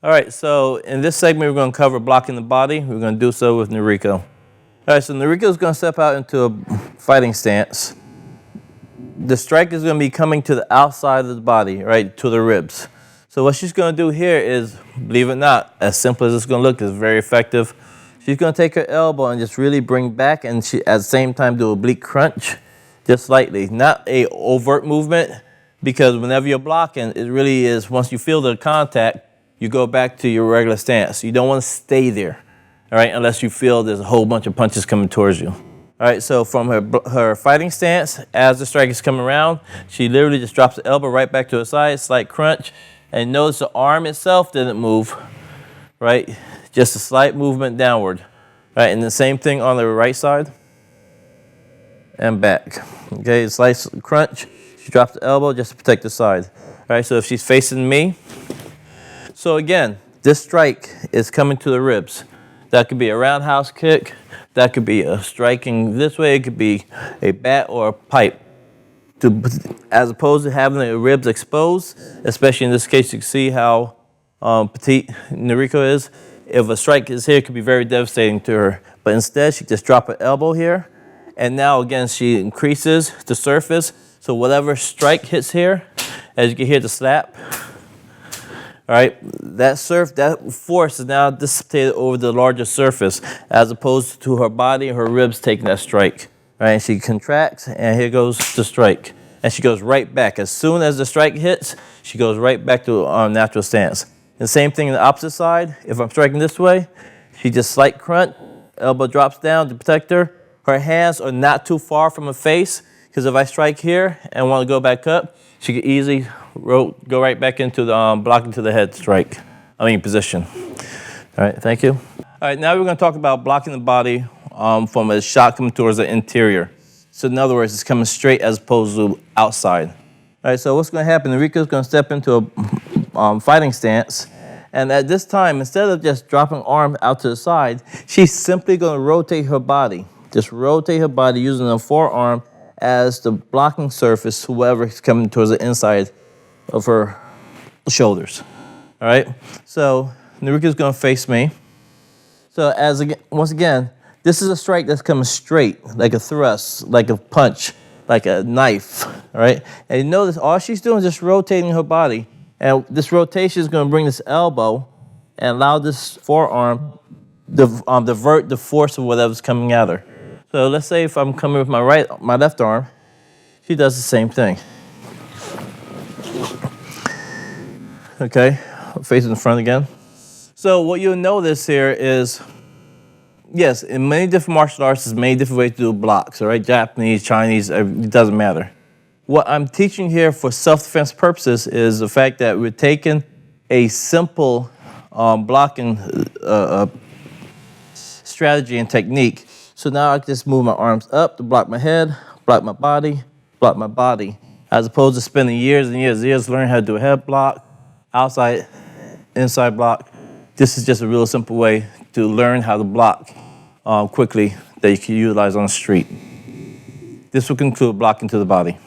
All right, so in this segment, we're going to cover blocking the body. We're going to do so with Noriko. All right, so Noriko is going to step out into a fighting stance. The strike is going to be coming to the outside of the body, right, to the ribs. So what she's going to do here is, believe it or not, as simple as it's going to look, is very effective. She's going to take her elbow and just really bring back, and she at the same time do a oblique crunch, just slightly. Not a overt movement, because whenever you're blocking, it really is, once you feel the contact, you go back to your regular stance. You don't want to stay there, all right, unless you feel there's a whole bunch of punches coming towards you. All right, so from her fighting stance, as the strike is coming around, she literally just drops the elbow right back to her side, slight crunch, and notice the arm itself didn't move, right? Just a slight movement downward, right? And the same thing on the right side and back. Okay, slight crunch, she drops the elbow just to protect the side. All right, so if she's facing me, so again, this strike is coming to the ribs. That could be a roundhouse kick. That could be a striking this way. It could be a bat or a pipe. As opposed to having the ribs exposed, especially in this case, you can see how petite Noriko is. If a strike is here, it could be very devastating to her. But instead, she just drop her elbow here. And now, again, she increases the surface. So whatever strike hits here, as you can hear the slap, all right, that force is now dissipated over the larger surface as opposed to her body and her ribs taking that strike. All right, and she contracts, and here goes the strike. And she goes right back. As soon as the strike hits, she goes right back to natural stance. And the same thing on the opposite side. If I'm striking this way, she just slight crunch, elbow drops down to protect her. Her hands are not too far from her face, because if I strike here and want to go back up, she could easily go right back into the blocking to the head strike. Position. All right, thank you. All right, now we're going to talk about blocking the body from a shot coming towards the interior. So in other words, it's coming straight as opposed to outside. All right, so what's going to happen? Noriko's going to step into a fighting stance. And at this time, instead of just dropping arm out to the side, she's simply going to rotate her body. Just rotate her body using the forearm as the blocking surface, whoever is coming towards the inside of her shoulders. All right? So Noriko's going to face me. So once again, this is a strike that's coming straight, like a thrust, like a punch, like a knife. All right? And you notice all she's doing is just rotating her body. And this rotation is going to bring this elbow and allow this forearm to divert the force of whatever's coming at her. So let's say if I'm coming with my left arm, she does the same thing. Okay, facing the front again. So what you'll notice here is, yes, in many different martial arts, there's many different ways to do blocks, all right? Japanese, Chinese, it doesn't matter. What I'm teaching here for self-defense purposes is the fact that we're taking a simple blocking strategy and technique. So now I can just move my arms up to block my head, block my body, as opposed to spending years and years learning how to do a head block, outside, inside block. This is just a real simple way to learn how to block quickly that you can utilize on the street. This will conclude blocking to the body.